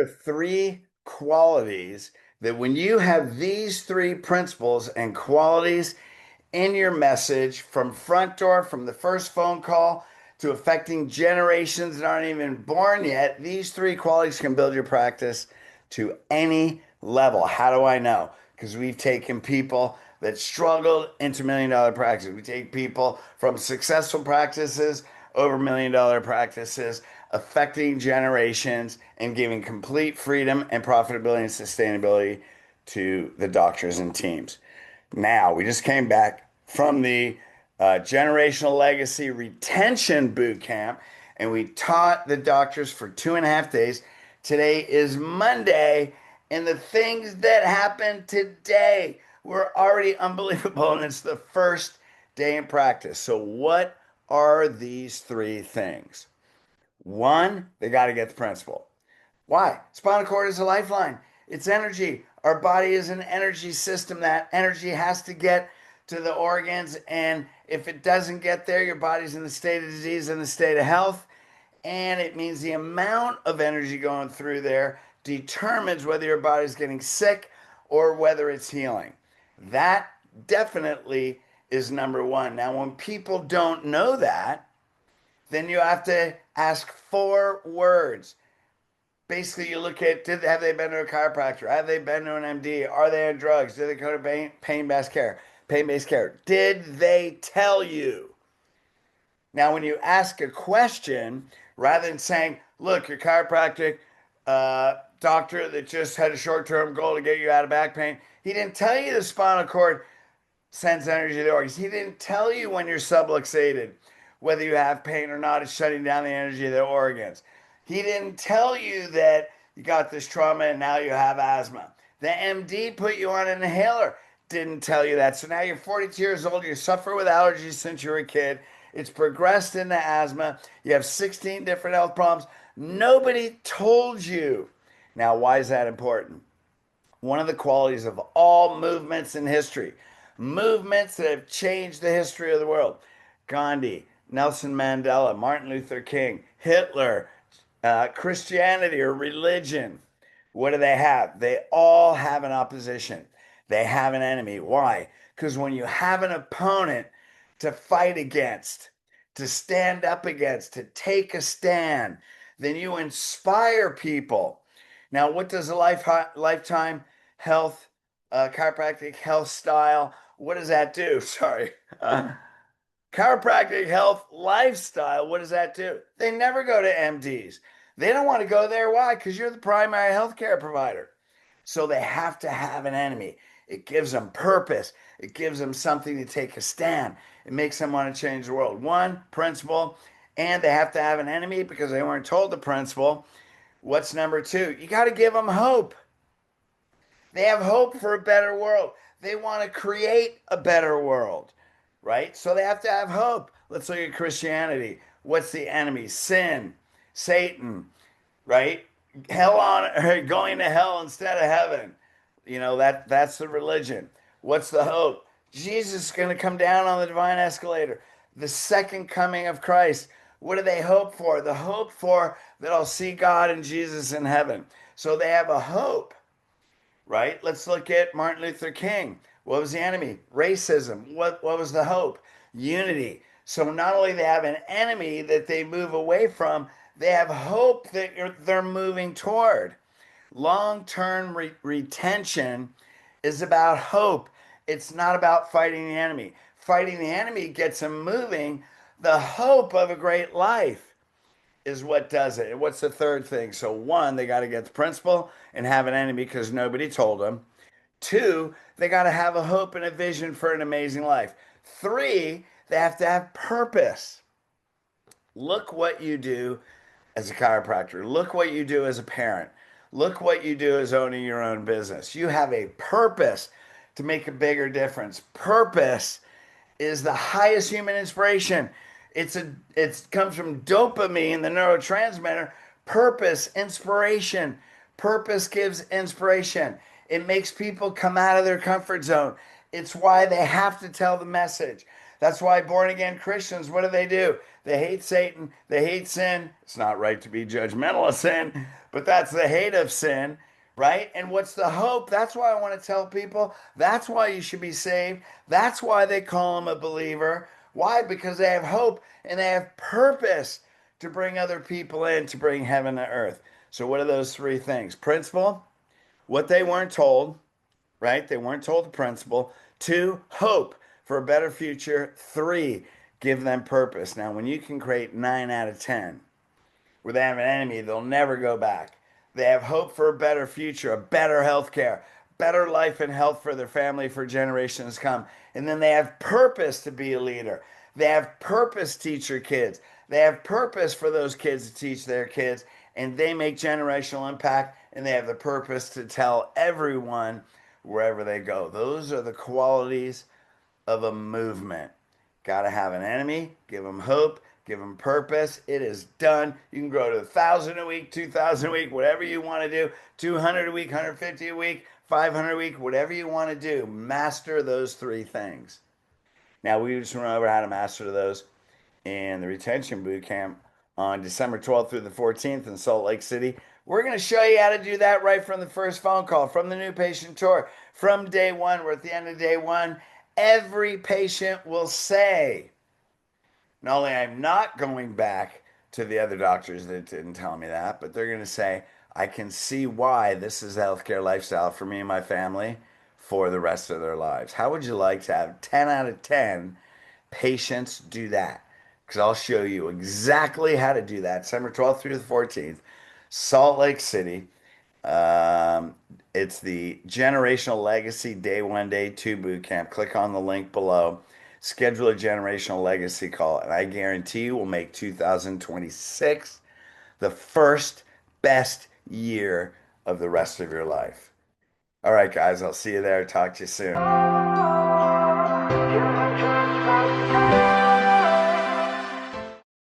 are three qualities that when you have these three principles and qualities in your message from front door, from the first phone call to affecting generations that aren't even born yet, these three qualities can build your practice to any level. How do I know? Because we've taken people that struggled into $1 million practices. We take people from successful practices over $1 million practices, affecting generations and giving complete freedom and profitability and sustainability to the doctors and teams. Now, we just came back from the generational legacy retention boot camp, and we taught the doctors for 2.5 days. Today is Monday, and the things that happened today were already unbelievable, and it's the first day in practice. So, what are these three things? One, they got to get the principle. Why? Spinal cord is a lifeline. It's energy. Our body is an energy system. That energy has to get to the organs. And if it doesn't get there, your body's in the state of disease, in the state of health. And it means the amount of energy going through there determines whether your body's getting sick or whether it's healing. That definitely is number one. Now, when people don't know that, then you have to ask 4 words. Basically, you look at, have they been to a chiropractor? Have they been to an MD? Are they on drugs? Did they go to pain-based care? Pain-based care. Did they tell you? Now, when you ask a question, rather than saying, look, your chiropractic doctor that just had a short-term goal to get you out of back pain, he didn't tell you the spinal cord sends energy to the organs. He didn't tell you when you're subluxated, whether you have pain or not, it's shutting down the energy of the organs. He didn't tell you that you got this trauma and now you have asthma. The MD put you on an inhaler, didn't tell you that. So now you're 42 years old, you suffer with allergies since you were a kid. It's progressed into asthma. You have 16 different health problems. Nobody told you. Now, why is that important? One of the qualities of all movements in history, movements that have changed the history of the world, Gandhi, Nelson Mandela, Martin Luther King, Hitler, Christianity or religion, what do they have? They all have an opposition. They have an enemy. Why? Because when you have an opponent to fight against, to stand up against, to take a stand, then you inspire people. Now, what does a lifetime health, chiropractic health style, what does that do? Sorry. Chiropractic health lifestyle, what does that do? They never go to MDs. They don't want to go there. Why? Because you're the primary healthcare provider. So they have to have an enemy. It gives them purpose. It gives them something to take a stand. It makes them want to change the world. One, principle, and they have to have an enemy because they weren't told the principle. What's number two? You got to give them hope. They have hope for a better world. They want to create a better world, right? So they have to have hope. Let's look at Christianity. What's the enemy? Sin, Satan, right? Hell on, going to hell instead of heaven. You know, that's the religion. What's the hope? Jesus is going to come down on the divine escalator. The second coming of Christ. What do they hope for? The hope for that I'll see God and Jesus in heaven. So they have a hope, right? Let's look at Martin Luther King. What was the enemy? Racism. What was the hope? Unity. So not only they have an enemy that they move away from, they have hope that they're moving toward. Long-term retention is about hope. It's not about fighting the enemy. Fighting the enemy gets them moving. The hope of a great life is what does it. And what's the third thing? So one, they got to get the principle and have an enemy because nobody told them. Two, they got to have a hope and a vision for an amazing life. Three, they have to have purpose. Look what you do as a chiropractor. Look what you do as a parent. Look what you do as owning your own business. You have a purpose to make a bigger difference. Purpose is the highest human inspiration. It comes from dopamine, the neurotransmitter. Purpose, inspiration. Purpose gives inspiration. It makes people come out of their comfort zone. It's why they have to tell the message. That's why born again Christians, what do? They hate Satan, they hate sin. It's not right to be judgmental of sin, but that's the hate of sin, right? And what's the hope? That's why I want to tell people that's why you should be saved. That's why they call them a believer. Why? Because they have hope and they have purpose to bring other people in, to bring heaven to earth. So, what are those three things? Principle, what they weren't told, right? They weren't told the principle. Two, hope for a better future. Three, give them purpose. Now, when you can create 9 out of 10, where they have an enemy, they'll never go back. They have hope for a better future, a better health care, better life and health for their family for generations to come. And then they have purpose to be a leader. They have purpose to teach their kids. They have purpose for those kids to teach their kids. And they make generational impact. And they have the purpose to tell everyone wherever they go. Those are the qualities of a movement. Got to have an enemy, give them hope, give them purpose. It is done. You can grow to 1,000 a week, 2,000 a week, whatever you want to do, 200 a week, 150 a week, 500 a week, whatever you want to do. Master those three things. Now, we just went over how to master those in the retention boot camp on December 12th through the 14th in Salt Lake City. We're going to show you how to do that right from the first phone call, from the new patient tour, from day one. We're at the end of day one. Every patient will say, not only I'm not going back to the other doctors that didn't tell me that, but they're going to say, I can see why this is a healthcare lifestyle for me and my family for the rest of their lives. How would you like to have 10 out of 10 patients do that? Because I'll show you exactly how to do that. December 12th through the 14th, Salt Lake City. Um, it's the Generational Legacy Day 1, Day 2 boot camp. Click on the link below. Schedule a generational legacy call, and I guarantee you will make 2026 the first best year of the rest of your life. All right, guys, I'll see you there. Talk to you soon.